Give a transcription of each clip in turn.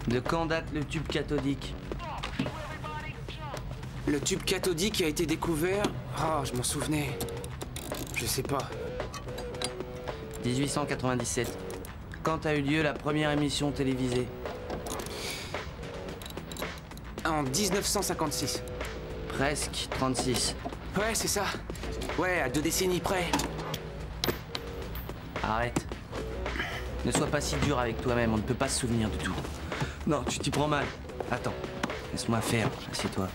De quand date le tube cathodique? Le tube cathodique a été découvert... Oh, je m'en souvenais. Je sais pas. 1897. Quand a eu lieu la première émission télévisée? En 1956. Presque 36. Ouais, c'est ça. Ouais, à 2 décennies près. Arrête. Ne sois pas si dur avec toi-même, on ne peut pas se souvenir de tout. Non, tu t'y prends mal. Attends, laisse-moi faire, assieds-toi.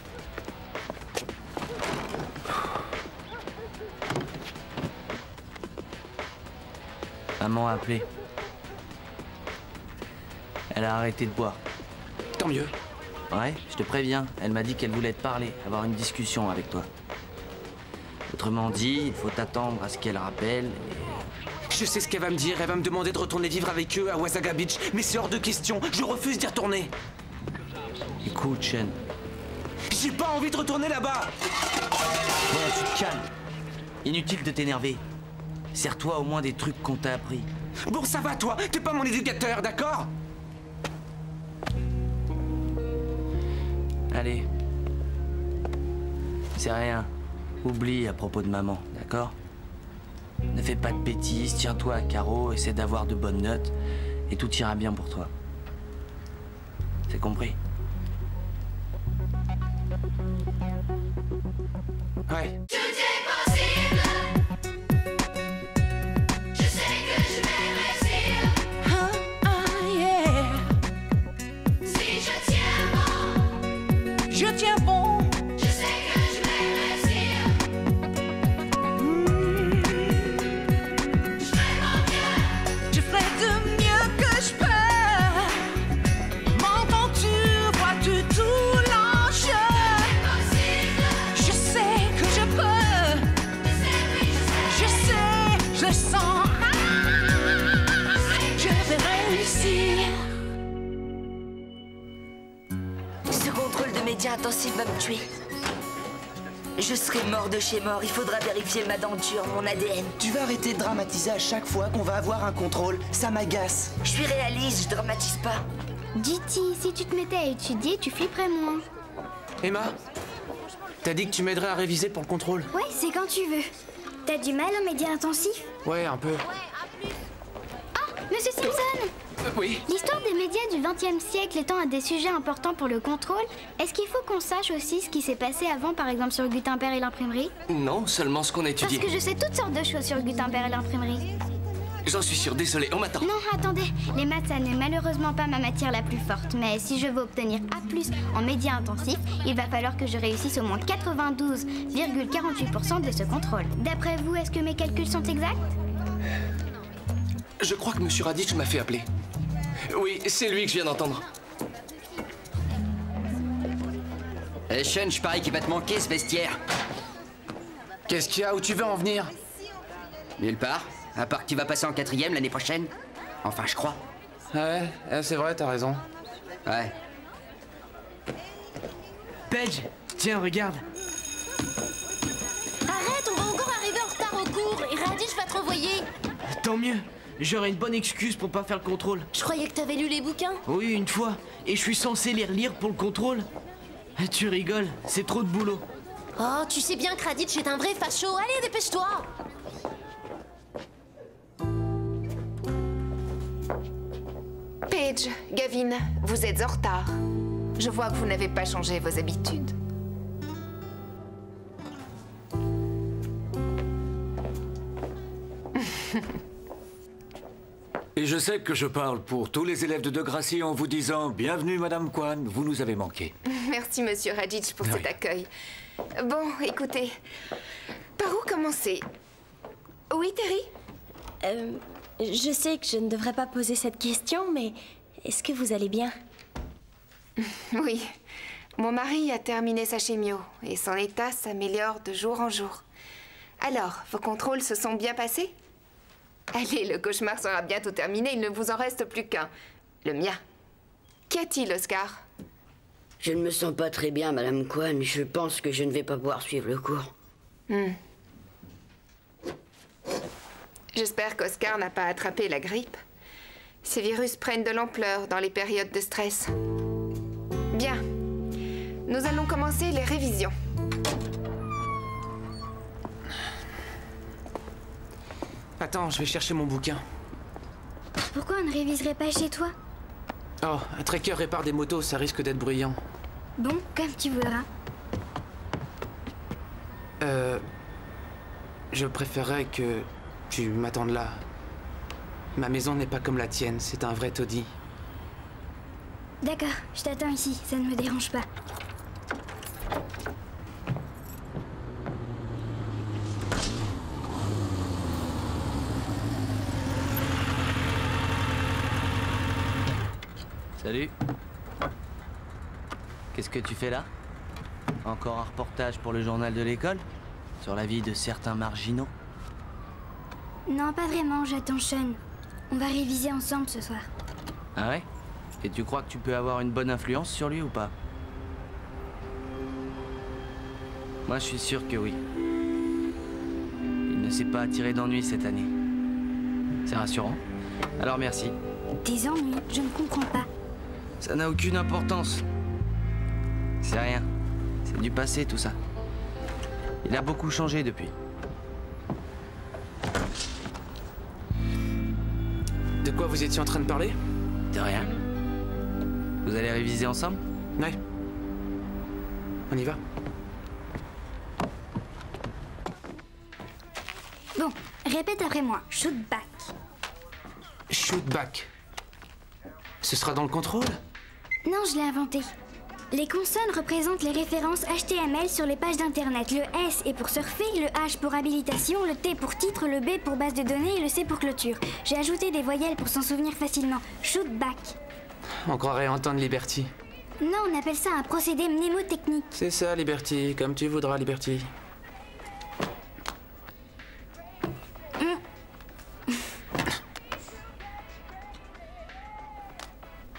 Maman a appelé. Elle a arrêté de boire. Tant mieux. Ouais, je te préviens, elle m'a dit qu'elle voulait te parler, avoir une discussion avec toi. Autrement dit, il faut t'attendre à ce qu'elle rappelle et... Je sais ce qu'elle va me dire, elle va me demander de retourner vivre avec eux à Wasaga Beach, mais c'est hors de question, je refuse d'y retourner. Écoute, Shen. J'ai pas envie de retourner là-bas. Bon, tu te calmes. Inutile de t'énerver. Sers-toi au moins des trucs qu'on t'a appris. Bon, ça va toi, t'es pas mon éducateur, d'accord? Allez. C'est rien. Oublie à propos de maman, d'accord? Ne fais pas de bêtises, tiens-toi à carreau, essaie d'avoir de bonnes notes, et tout ira bien pour toi. C'est compris? Ouais. Tout est possible. Je sais que je vais réussir. Yeah. Si je tiens bon, Je tiens bon. je sais que je vais réussir. Je ferai mon mieux. Je ferai de mieux que je peux. M'entends-tu, vois-tu tout l'enjeu? Possible. Je sais que je peux. Je sais, je le sens. Je vais réussir. Ce contrôle de médias intensif va me tuer. Je serai mort de chez mort. Il faudra vérifier ma denture, mon ADN. Tu vas arrêter de dramatiser à chaque fois qu'on va avoir un contrôle. Ça m'agace. Je suis réaliste, je dramatise pas. Diti, si tu te mettais à étudier, tu flipperais moins. Emma, t'as dit que tu m'aiderais à réviser pour le contrôle? Ouais, c'est quand tu veux. T'as du mal aux médias intensifs? Ouais, un peu. Monsieur Simpson! Oui. L'histoire des médias du XXe siècle étant un des sujets importants pour le contrôle, est-ce qu'il faut qu'on sache aussi ce qui s'est passé avant, par exemple sur Gutenberg et l'imprimerie? Non, seulement ce qu'on a Parce étudié. que je sais toutes sortes de choses sur Gutenberg et l'imprimerie. J'en suis sûr, désolé, on m'attend. Non, attendez, les maths, ça n'est malheureusement pas ma matière la plus forte, mais si je veux obtenir A+ en médias intensifs, il va falloir que je réussisse au moins 92,48% de ce contrôle. D'après vous, est-ce que mes calculs sont exacts? Je crois que Monsieur Raditch m'a fait appeler. Oui, c'est lui que je viens d'entendre. Sean, je parie qu'il va te manquer ce vestiaire. Qu'est-ce qu'il y a? Où tu veux en venir? Nulle part, à part que tu vas passer en 4e l'année prochaine. Enfin, je crois. Ouais, c'est vrai, t'as raison. Ouais. Paige, tiens, regarde. Arrête, on va encore arriver en retard au cours et Raditch va te renvoyer. Tant mieux. J'aurai une bonne excuse pour pas faire le contrôle. Je croyais que t'avais lu les bouquins. Oui, une fois. Et je suis censé les relire pour le contrôle. Tu rigoles, c'est trop de boulot. Oh, tu sais bien que Raditch est un vrai facho. Allez, dépêche-toi. Paige, Gavin, vous êtes en retard. Je vois que vous n'avez pas changé vos habitudes. Et je sais que je parle pour tous les élèves de Degrassi en vous disant « Bienvenue, Madame Kwan, vous nous avez manqué. » Merci, Monsieur Raditch, pour cet accueil. Bon, écoutez, par où commencer? Oui, Terry? Je sais que je ne devrais pas poser cette question, mais est-ce que vous allez bien? Oui. Mon mari a terminé sa chimio et son état s'améliore de jour en jour. Alors, vos contrôles se sont bien passés? Allez, le cauchemar sera bientôt terminé, il ne vous en reste plus qu'un. Le mien. Qu'y a-t-il, Oscar? Je ne me sens pas très bien, Madame Kwan. Je pense que je ne vais pas pouvoir suivre le cours. J'espère qu'Oscar n'a pas attrapé la grippe. Ces virus prennent de l'ampleur dans les périodes de stress. Bien. Nous allons commencer les révisions. Attends, je vais chercher mon bouquin. Pourquoi on ne réviserait pas chez toi? Oh, un trekker répare des motos, ça risque d'être bruyant. Bon, comme tu voudras. Je préférerais que tu m'attendes là. Ma maison n'est pas comme la tienne, c'est un vrai taudis. D'accord, je t'attends ici, ça ne me dérange pas. Salut. Qu'est-ce que tu fais là? Encore un reportage pour le journal de l'école? Sur la vie de certains marginaux? Non, pas vraiment, j'attends Sean. On va réviser ensemble ce soir. Ah ouais? Et tu crois que tu peux avoir une bonne influence sur lui ou pas? Moi, je suis sûr que oui. Il ne s'est pas attiré d'ennuis cette année. C'est rassurant. Alors merci. Des ennuis? Je ne comprends pas. Ça n'a aucune importance. C'est rien. C'est du passé, tout ça. Il a beaucoup changé depuis. De quoi vous étiez en train de parler? De rien. Vous allez réviser ensemble? Ouais. On y va. Bon, répète après moi. Shoot back. Shoot back. Ce sera dans le contrôle? Non, je l'ai inventé. Les consonnes représentent les références HTML sur les pages d'internet. Le S est pour surfer, le H pour habilitation, le T pour titre, le B pour base de données et le C pour clôture. J'ai ajouté des voyelles pour s'en souvenir facilement. Shoot back. On croirait entendre Liberty. Non, on appelle ça un procédé mnémotechnique. C'est ça, Liberty. Comme tu voudras, Liberty.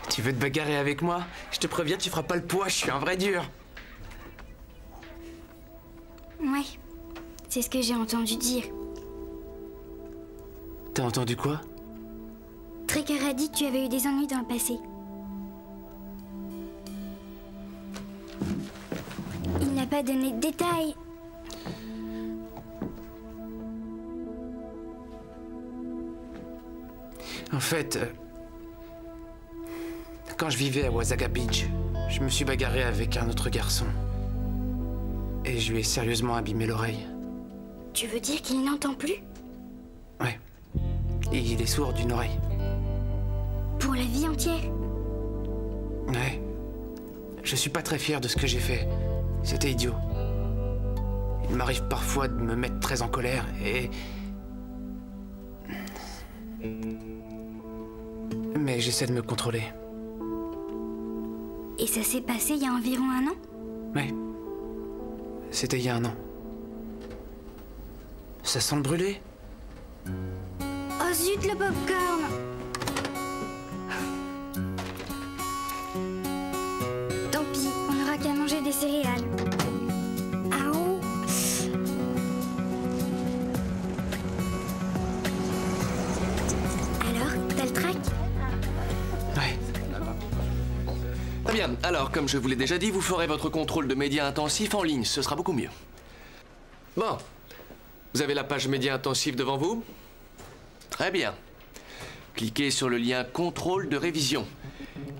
Tu veux te bagarrer avec moi? Je te préviens, tu feras pas le poids, je suis un vrai dur. Ouais, c'est ce que j'ai entendu dire. T'as entendu quoi? Trekker a dit que tu avais eu des ennuis dans le passé. Il n'a pas donné de détails. En fait, quand je vivais à Wasaga Beach, je me suis bagarré avec un autre garçon. Et je lui ai sérieusement abîmé l'oreille. Tu veux dire qu'il n'entend plus? Ouais. Et il est sourd d'une oreille. Pour la vie entière? Ouais. Je suis pas très fier de ce que j'ai fait. C'était idiot. Il m'arrive parfois de me mettre très en colère et... Mais j'essaie de me contrôler. Et ça s'est passé il y a environ 1 an? Ouais. C'était il y a 1 an. Ça sent le brûlé? Oh zut, le popcorn! Tant pis, on n'aura qu'à manger des céréales. Aouh! Alors, t'as le trac? Ouais. Très bien. Alors, comme je vous l'ai déjà dit, vous ferez votre contrôle de médias intensifs en ligne. Ce sera beaucoup mieux. Bon. Vous avez la page médias intensifs devant vous? Très bien. Cliquez sur le lien contrôle de révision.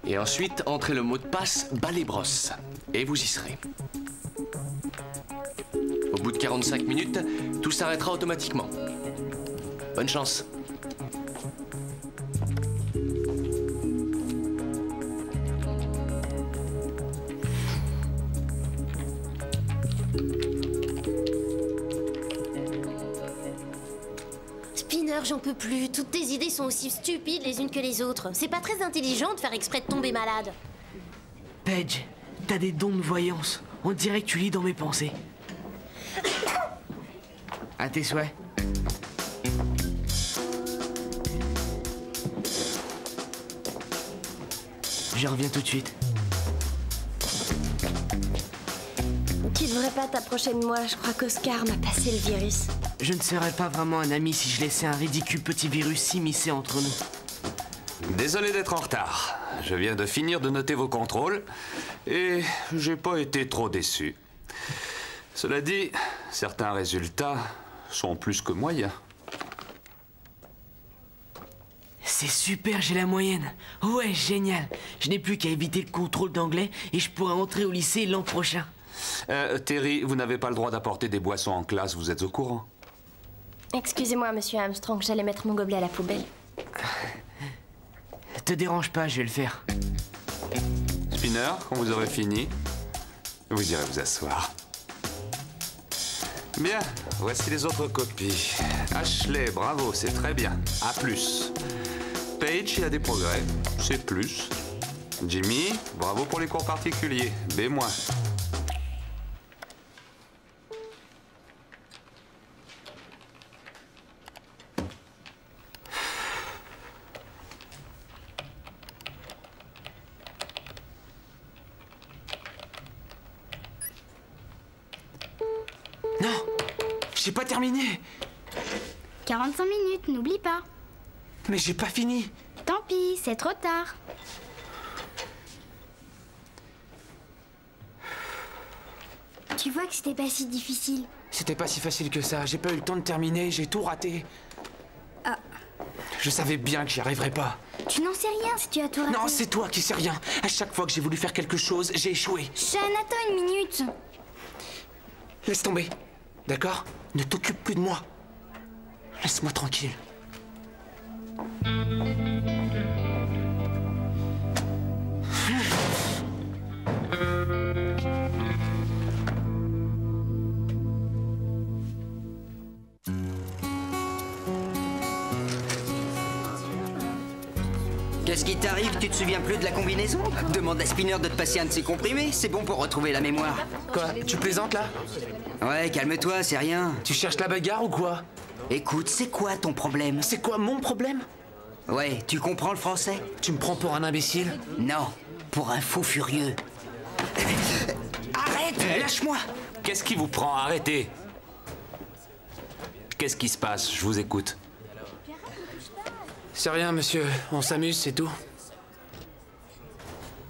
Et ensuite, entrez le mot de passe balai brosse. Et vous y serez. Au bout de 45 minutes, tout s'arrêtera automatiquement. Bonne chance. Spinner, j'en peux plus. Toutes tes idées sont aussi stupides les unes que les autres. C'est pas très intelligent de faire exprès de tomber malade. Paige, t'as des dons de voyance. On dirait que tu lis dans mes pensées. À tes souhaits. Je reviens tout de suite. Tu devrais pas t'approcher de moi, je crois qu'Oscar m'a passé le virus. Je ne serais pas vraiment un ami si je laissais un ridicule petit virus s'immiscer entre nous. Désolé d'être en retard. Je viens de finir de noter vos contrôles et j'ai pas été trop déçu. Cela dit, certains résultats sont plus que moyens. C'est super, j'ai la moyenne. Ouais, génial. Je n'ai plus qu'à éviter le contrôle d'anglais et je pourrai entrer au lycée l'an prochain. Terry, vous n'avez pas le droit d'apporter des boissons en classe, vous êtes au courant? Excusez-moi, monsieur Armstrong, j'allais mettre mon gobelet à la poubelle. Te dérange pas, je vais le faire. Spinner, quand vous aurez fini, vous irez vous asseoir. Bien, voici les autres copies. Ashley, bravo, c'est très bien. A+. Paige, il a des progrès. C+. Jimmy, bravo pour les cours particuliers. B-. Non, j'ai pas terminé. 45 minutes, n'oublie pas. Mais j'ai pas fini. Tant pis, c'est trop tard. Tu vois que c'était pas si difficile. C'était pas si facile que ça. J'ai pas eu le temps de terminer, j'ai tout raté. Ah. Je savais bien que j'y arriverais pas. Tu n'en sais rien si tu as tout raté. Non, c'est toi qui sais rien. À chaque fois que j'ai voulu faire quelque chose, j'ai échoué. Sean, attends une minute. Laisse tomber. D'accord? Ne t'occupe plus de moi. Laisse-moi tranquille. Qu'est-ce qui t'arrive? Tu te souviens plus de la combinaison? Demande à Spinner de te passer un de ses comprimés, c'est bon pour retrouver la mémoire. Quoi? Tu plaisantes là? Ouais, calme-toi, c'est rien. Tu cherches la bagarre ou quoi? Écoute, c'est quoi ton problème? C'est quoi mon problème? Ouais, tu comprends le français? Tu me prends pour un imbécile? Non, pour un fou furieux. Arrête! Lâche-moi! Qu'est-ce qui vous prend? Arrêtez! Qu'est-ce qui se passe? Je vous écoute. C'est rien, monsieur. On s'amuse, c'est tout.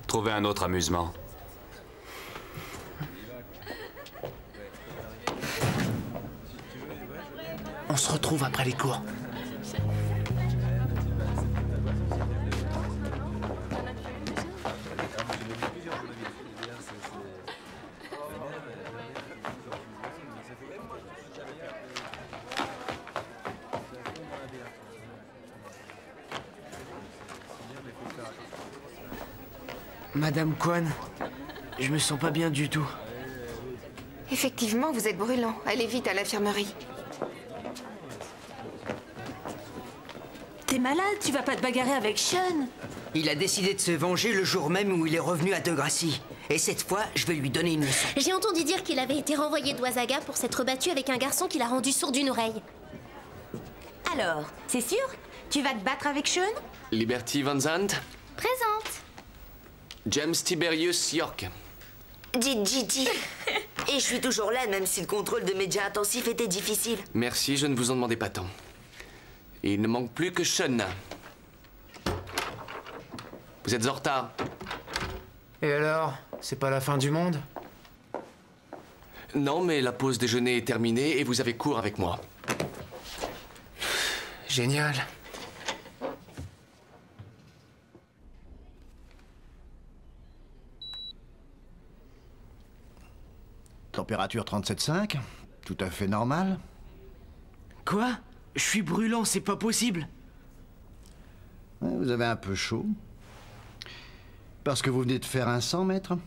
Trouvez un autre amusement. On se retrouve après les cours. Madame Kwan, je me sens pas bien du tout. Effectivement, vous êtes brûlant. Allez vite à l'infirmerie. T'es malade, tu vas pas te bagarrer avec Sean. Il a décidé de se venger le jour même où il est revenu à Degrassi. Et cette fois, je vais lui donner une leçon. J'ai entendu dire qu'il avait été renvoyé d'Oaxaca pour s'être battu avec un garçon qui l'a rendu sourd d'une oreille. Alors, c'est sûr? Tu vas te battre avec Sean? Liberty Van Zandt. Présente. James Tiberius York. Gigi. Et je suis toujours là, même si le contrôle de médias intensifs était difficile. Merci, je ne vous en demandais pas tant. Il ne manque plus que Sean. Vous êtes en retard. Et alors? C'est pas la fin du monde? Non, mais la pause déjeuner est terminée et vous avez cours avec moi. Génial. Température 37,5, tout à fait normal. Quoi? Je suis brûlant, c'est pas possible. Ouais, vous avez un peu chaud. Parce que vous venez de faire un 100 mètres?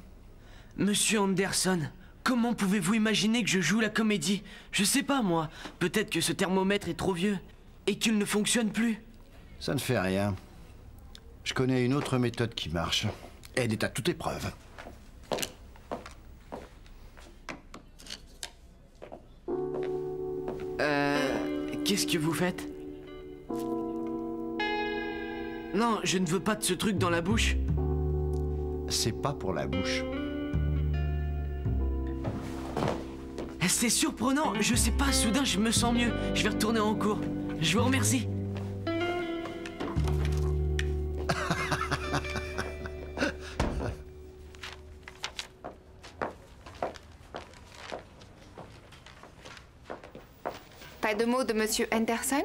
Monsieur Anderson, comment pouvez-vous imaginer que je joue la comédie? Je sais pas, moi. Peut-être que ce thermomètre est trop vieux et qu'il ne fonctionne plus. Ça ne fait rien. Je connais une autre méthode qui marche. Elle est à toute épreuve. Qu'est-ce que vous faites? Non, je ne veux pas de ce truc dans la bouche. C'est pas pour la bouche. C'est surprenant, je sais pas, soudain je me sens mieux. Je vais retourner en cours. Je vous remercie. Pas de mots de Monsieur Anderson?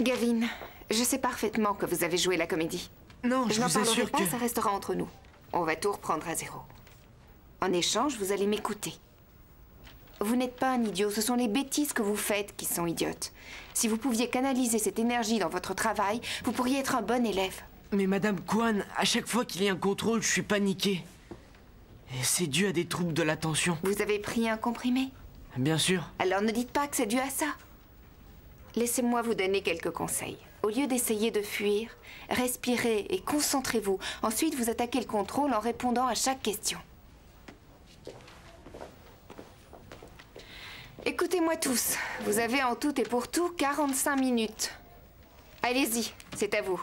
Gavin, je sais parfaitement que vous avez joué la comédie. Non, je n'en vous parlerai assure pas, que... ça restera entre nous. On va tout reprendre à zéro. En échange, vous allez m'écouter. Vous n'êtes pas un idiot, ce sont les bêtises que vous faites qui sont idiotes. Si vous pouviez canaliser cette énergie dans votre travail, vous pourriez être un bon élève. Mais Madame Kwan, à chaque fois qu'il y a un contrôle, je suis paniqué. Et c'est dû à des troubles de l'attention. Vous avez pris un comprimé? Bien sûr. Alors ne dites pas que c'est dû à ça. Laissez-moi vous donner quelques conseils. Au lieu d'essayer de fuir, respirez et concentrez-vous. Ensuite, vous attaquez le contrôle en répondant à chaque question. Écoutez-moi tous. Vous avez en tout et pour tout 45 minutes. Allez-y, c'est à vous.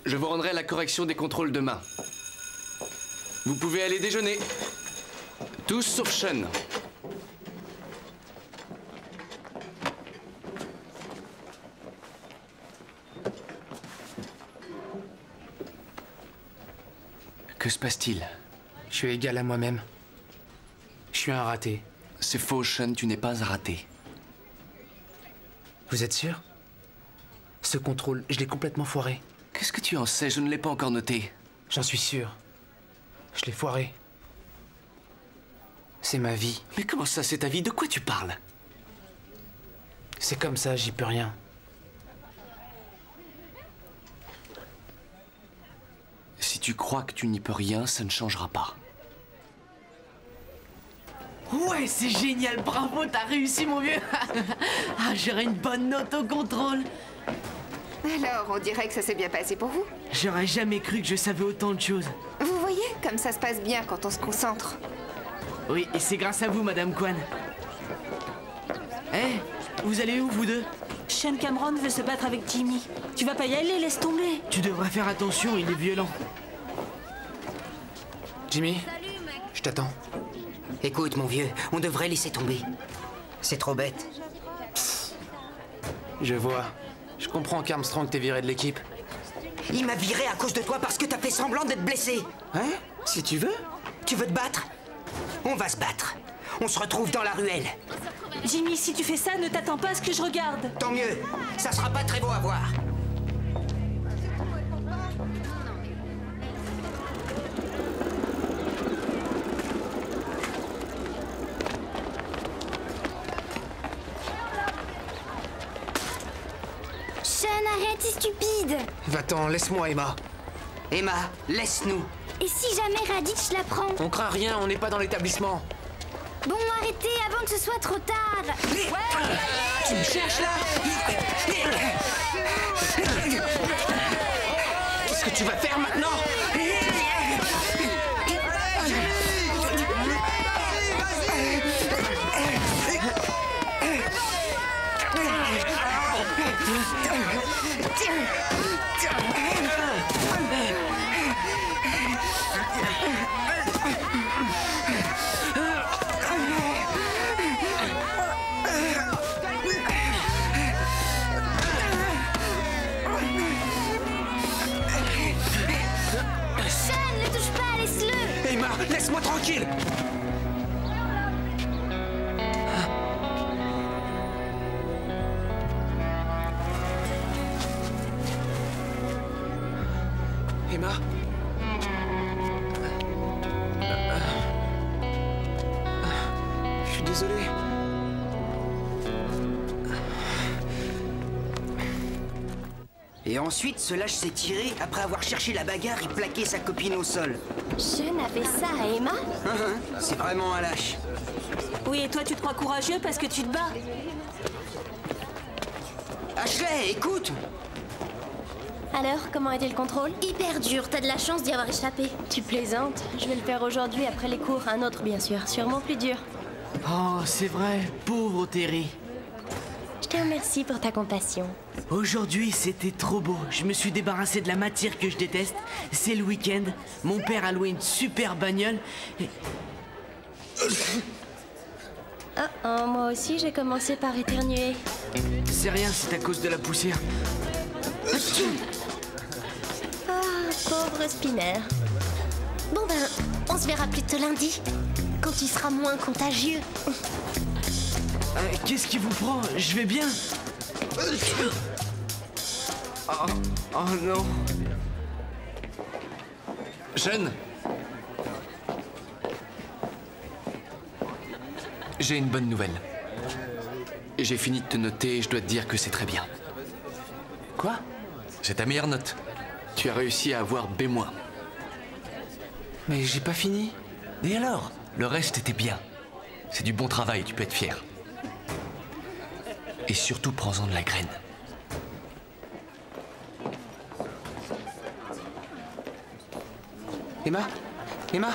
Je vous rendrai la correction des contrôles demain. Vous pouvez aller déjeuner. Tous sauf Sean. Que se passe-t-il? Je suis égal à moi-même. Je suis un raté. C'est faux, Sean, tu n'es pas un raté. Vous êtes sûr? Ce contrôle, je l'ai complètement foiré. Qu'est-ce que tu en sais? Je ne l'ai pas encore noté. J'en suis sûr. Je l'ai foiré. C'est ma vie. Mais comment ça, c'est ta vie? De quoi tu parles? C'est comme ça, j'y peux rien. Si tu crois que tu n'y peux rien, ça ne changera pas. Ouais, c'est génial, bravo, t'as réussi, mon vieux. Ah, j'aurai une bonne note au contrôle. Alors, on dirait que ça s'est bien passé pour vous. J'aurais jamais cru que je savais autant de choses. Vous voyez, comme ça se passe bien quand on se concentre. Oui, et c'est grâce à vous, Madame Kwan. Eh, vous allez où, vous deux? Sean Cameron veut se battre avec Jimmy. Tu vas pas y aller, laisse tomber. Tu devrais faire attention, il est violent. Jimmy, je t'attends. Écoute, mon vieux, on devrait laisser tomber. C'est trop bête. Je vois. Je comprends qu'Armstrong t'ait viré de l'équipe. Il m'a viré à cause de toi parce que t'as fait semblant d'être blessé. Hein? Si tu veux. Tu veux te battre? On va se battre. On se retrouve dans la ruelle. Jimmy, si tu fais ça, ne t'attends pas à ce que je regarde. Tant mieux. Ça sera pas très beau à voir. Sean, arrête, c'est stupide. Va-t'en, laisse-moi, Emma. Emma, laisse-nous. Et si jamais Raditch l'apprend? On craint rien, on n'est pas dans l'établissement. Bon, arrêtez avant que ce soit trop tard. Tu me cherches là? Qu'est-ce que tu vas faire maintenant? Laisse-moi tranquille! Emma? Je suis désolé. Et ensuite, ce lâche s'est tiré après avoir cherché la bagarre et plaqué sa copine au sol. Sean a fait ça à Emma? C'est vraiment un lâche. Oui, et toi, tu te crois courageux parce que tu te bats. Ashley, écoute! Alors, comment était le contrôle? Hyper dur, t'as de la chance d'y avoir échappé. Tu plaisantes? Je vais le faire aujourd'hui après les cours. Un autre, bien sûr. Sûrement plus dur. Oh, c'est vrai, pauvre Terry. Je te remercie pour ta compassion. Aujourd'hui, c'était trop beau. Je me suis débarrassé de la matière que je déteste. C'est le week-end. Mon père a loué une super bagnole. Et... Oh, moi aussi, j'ai commencé par éternuer. C'est rien, c'est à cause de la poussière. Ah, pauvre Spinner. Bon ben, on se verra plutôt lundi, quand tu seras moins contagieux. Qu'est-ce qui vous prend? Je vais bien. Oh non. Jeune, j'ai une bonne nouvelle. J'ai fini de te noter et je dois te dire que c'est très bien. Quoi? C'est ta meilleure note. Tu as réussi à avoir B-. Mais j'ai pas fini. Et alors? Le reste était bien. C'est du bon travail, tu peux être fier. Et surtout, prends-en de la graine. Emma? Emma?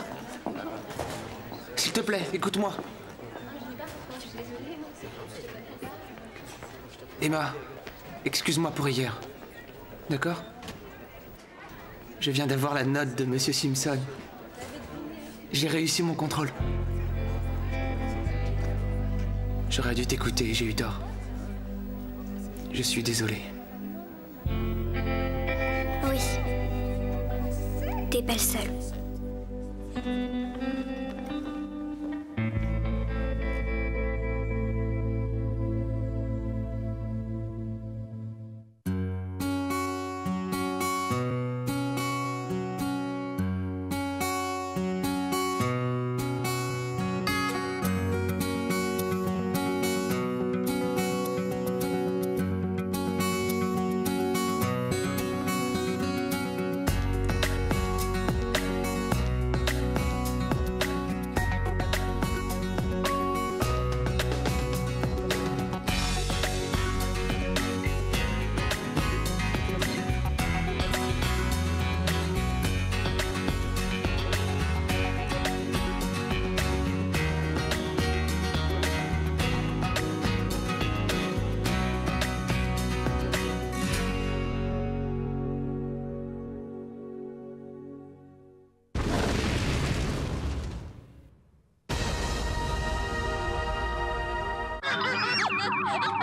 S'il te plaît, écoute-moi. Emma, excuse-moi pour hier. D'accord? Je viens d'avoir la note de Monsieur Simpson. J'ai réussi mon contrôle. J'aurais dû t'écouter et j'ai eu tort. Je suis désolé. Oui. T'es pas le seul. Ha ha ha ha ha!